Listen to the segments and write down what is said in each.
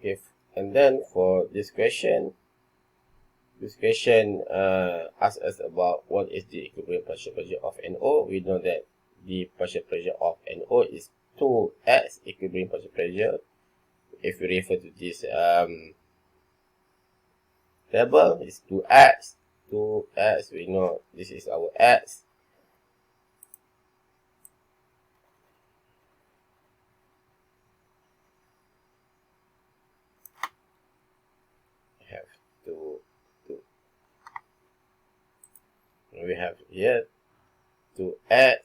Okay, and then for this question asks us about what is the equilibrium partial pressure of NO. We know that the partial pressure of NO is 2x equilibrium partial pressure. If we refer to this table, it's 2x. We know this is our x. We have here 2x.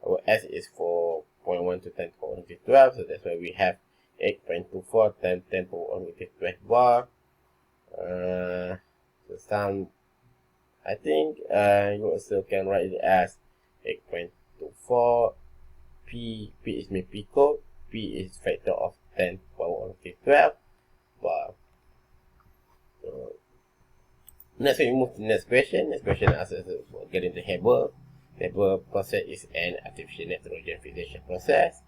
Our s is 4.1 to 10 to the power negative 12, so that's why we have 8.24 times 10 to the power negative 12 bar. So some, I think you also can write it as 8.24. P is my pico. P is factor of 10 to the power negative 12 bar. So next we move to the next question. Next question asks us about getting the Haber. Haber process is an artificial nitrogen fixation process,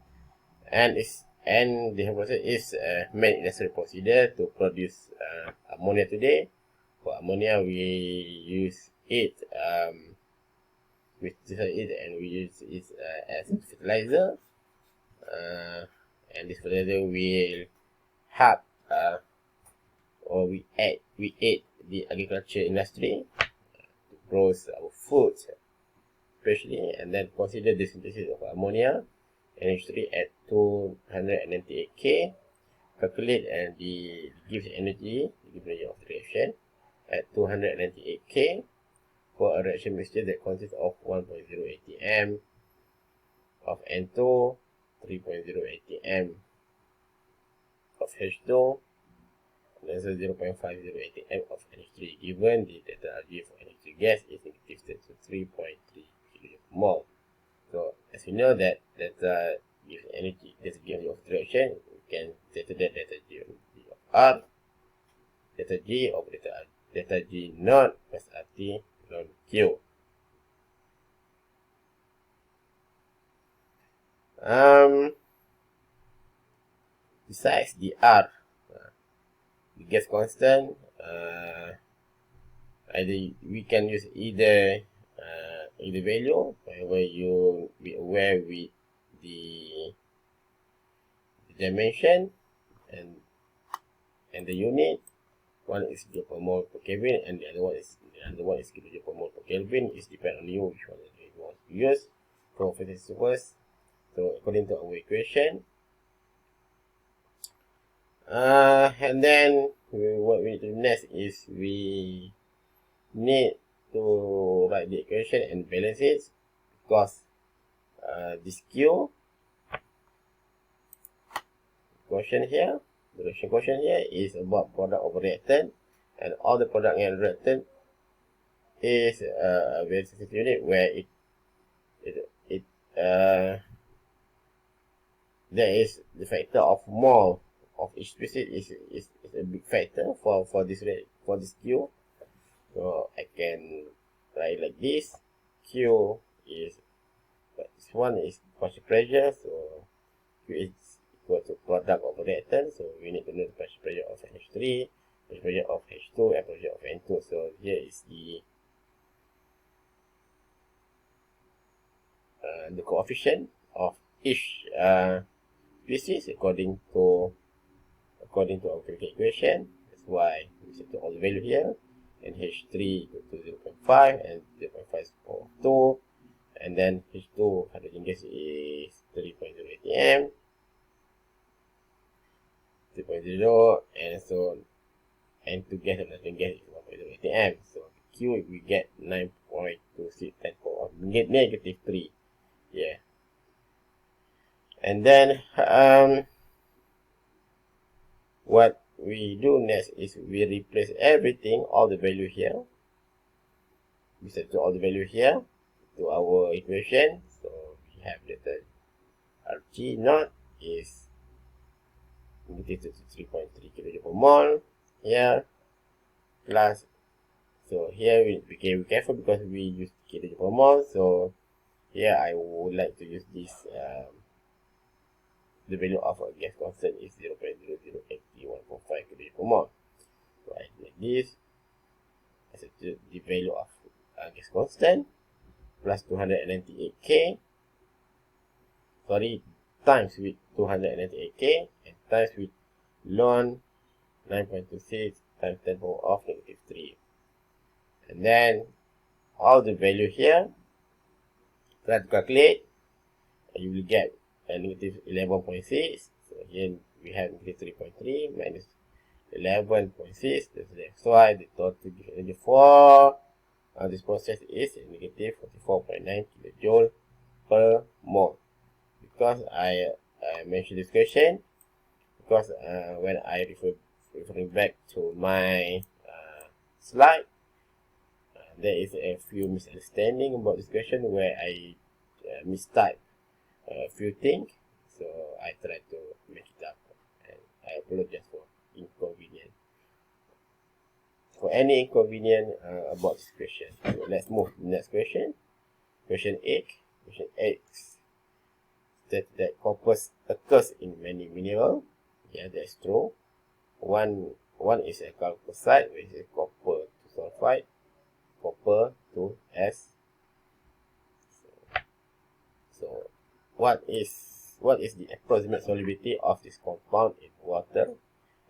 and the Haber process is a main industrial procedure to produce ammonia today. For ammonia, we use it and we use it as a fertilizer, and this fertilizer will help or we aid the agriculture industry to grow our food, especially, and then consider the synthesis of ammonia NH3 at 298 K. Calculate and gives energy of the reaction at 298 K for a reaction mixture that consists of 1.0 atm of N2, 3.0 atm of H2, and also 0.50 atm of NH3, given the delta G for NH3 gas is negative to 3.3 kmol. So as we know that delta gives energy, delta G of the reaction, we can set that delta G of R, delta G of delta G naught plus RT ln Q. Besides the R, the gas constant, we can use either value, wherever you be aware with the dimension and the unit. One is kilomole per Kelvin, and the other one is kilojoule per mole per Kelvin. It depends on you which one you want to use. So for this first, so according to our equation, and then what we need to do next is we need to write the equation and balance it, because this Q quotient here, the reaction quotient here is about product over reactant, and all the product and reactant is a very sensitive unit where there is the factor of mole of each species is a big factor for this Q. So I can write like this. Q is, this one is partial pressure, so Q is equal to product of reactant. So we need to know the partial pressure of NH3, partial pressure of H2, and pressure of N2. So here is the coefficient of each species according to our chemical equation. That's why we set all the value here. And H3 equal to 0.5 and 0.5 is 2, and then H2 hydrogen gas is 3.0 atm, 3.0, and so N2 gas and hydrogen gas is 1.0 atm. So Q we get 9.26 10 power negative 3. Yeah. And then what we do next is we replace everything, all the value here. We set to all the value here to our equation. So we have that Rg naught is negative to 3.3 kJ per mole here, plus, so here we became careful because we use kJ per mole. So here I would like to use this, the value of a gas constant is 0.008 this as the value of gas constant plus 298K, sorry, times with 298K and times with ln 9.26 times 10 power of negative 3. And then all the value here, try to calculate, and you will get a negative 11.6. So here we have negative 3.3 minus 11.6. That's why the total energy for this process is negative 44.9 kilojoule per mole. Because I mentioned this question, because when I referring back to my slide, there is a few misunderstanding about this question where I mistype a few things, so I try to make it up, and I apologize for inconvenience. For any inconvenience about this question, so let's move to the next question. Question 8. Question 8 states that copper occurs in many minerals. Yeah, that's true. One is a chalcocite, which is copper to sulfide, copper to S. So what is the approximate solubility of this compound in water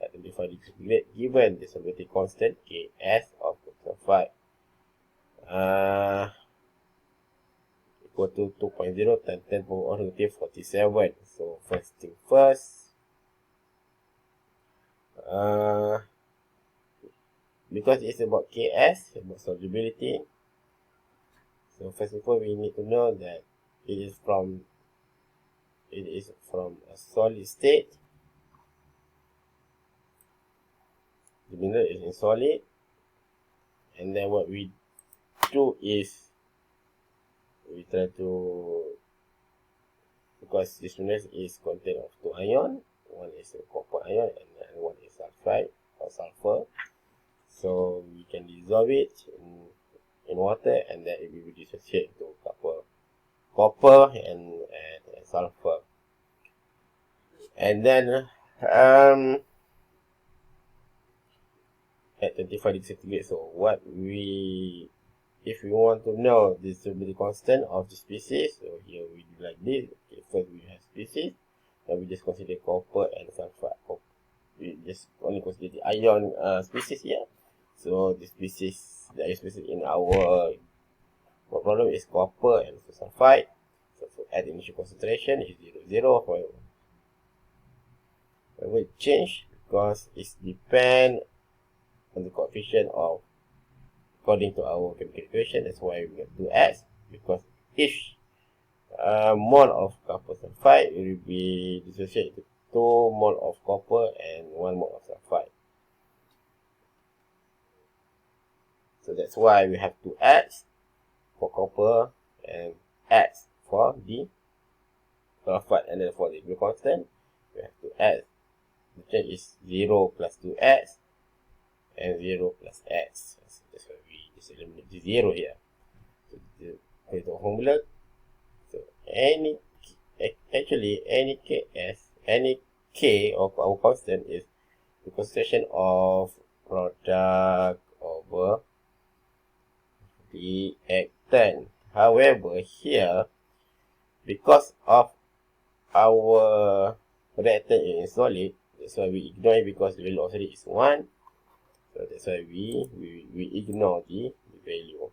at 25 degrees centigrade given the solubility constant Ks of sulfide equal to 2.0 times 10 power negative 47. So first thing first, because it's about Ks, about solubility, so first of all we need to know that it is from a solid state. The mineral is in solid, and then what we do is we try to, because this mineral is contained of two ions, one is a copper ion and one is sulfide or sulfur, so we can dissolve it in water, and then it will dissociate to copper and sulfur. And then at 25 degrees centigrade, so if we want to know the solubility constant of the species, so here we do like this. Okay, first we have species, and we just consider copper and sulfur. We just only consider the ion species here. So the species, the ion species in our problem is copper and sulfide. So at initial concentration is 0, however it change because it depends on the coefficient of, according to our chemical equation. That's why we have 2s, because each mole of copper sulfide will be dissociated to 2 mole of copper and 1 mole of sulfide. So that's why we have 2s for copper and s for the sulfide, and then for the chemical constant we have 2s. The change is 0 plus 2s and 0 plus s. So that's why we just eliminate the 0 here. So the formula, so any k of our constant is the concentration of product over reactant. However, here, because of our reactant is solid, that's why we ignore it, because the value of solid is 1. So that's why we ignore the value.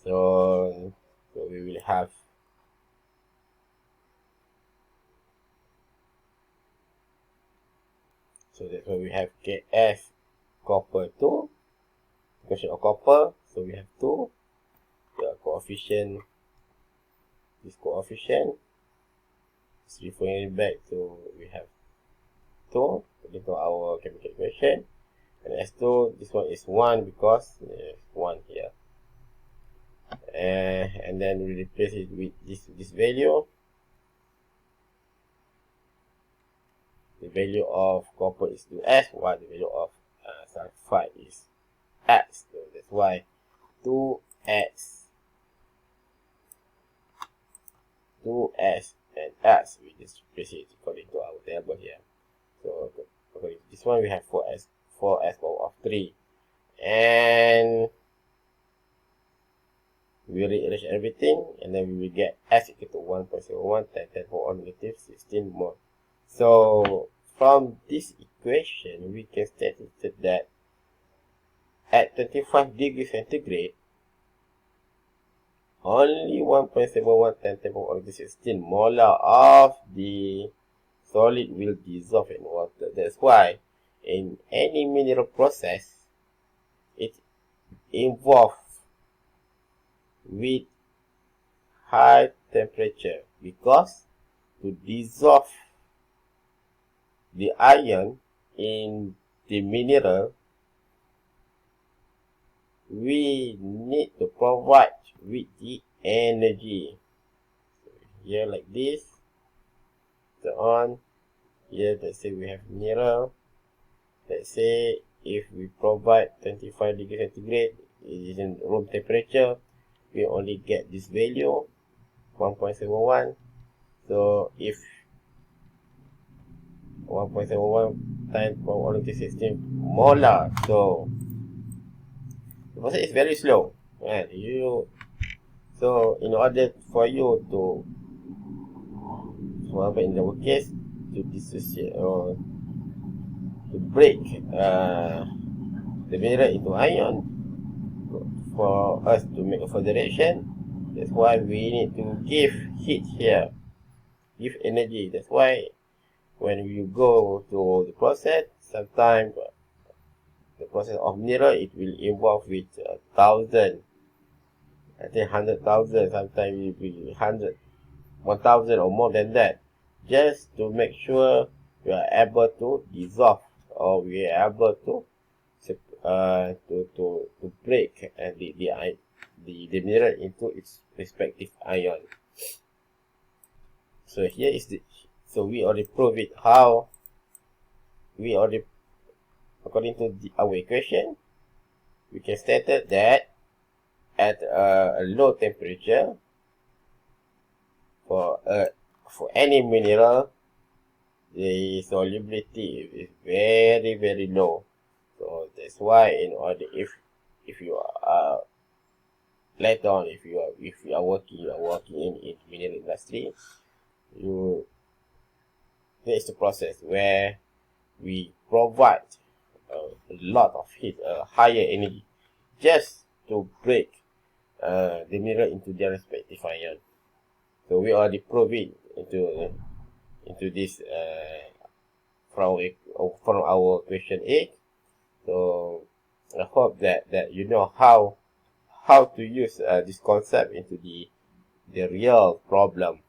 So we will have that's why we have Ks copper 2, question of copper, so we have 2. The coefficient, this coefficient is referring back to, we have 2 according to our chemical equation, and S2, this one is 1 because there's 1 here, and then we replace it with this value. The value of copper is 2s, while the value of sulfide is s. So that's why 2s and s, we just replace it according to our table here. So according to this one, we have 4s power of 3. And we rearrange everything, and then we will get S equal to 1.01 times 10 power negative 16 mole. So from this equation, we can state that at 25 degrees centigrade, only 1.71 times 10 power negative 16 molar of the solid will dissolve in water. That's why in any mineral process, it involves with high temperature, because to dissolve the iron in the mineral, we need to provide with the energy. So here like this, so on. Here let's say we have mineral. Let's say if we provide 25 degrees centigrade, it is in room temperature, we only get this value 1.71. So if 1.71 times power negative 16 molar, so the process is very slow, right? So in order for you to, for example in our case, to dissociate or to break the mineral into ion, for us to make a further reaction, that's why we need to give heat here, give energy. That's why when you go to the process, sometimes the process of mineral, it will involve with 1,000, I think 100,000, sometimes it will be 100, 1,000 or more than that, just to make sure we are able to dissolve, or we are able to break the mineral into its respective ion. So here is so we already proved it how we already, according to our equation, we can state that at a low temperature, for any mineral, the solubility is very, very low. So that's why in order, if you are later on, if you are working in mineral industry, there is the process where we provide a lot of heat, higher energy, just to break the mineral into their respective ion. So we already proved it into this from our question 8. So I hope that you know how to use this concept into the real problem.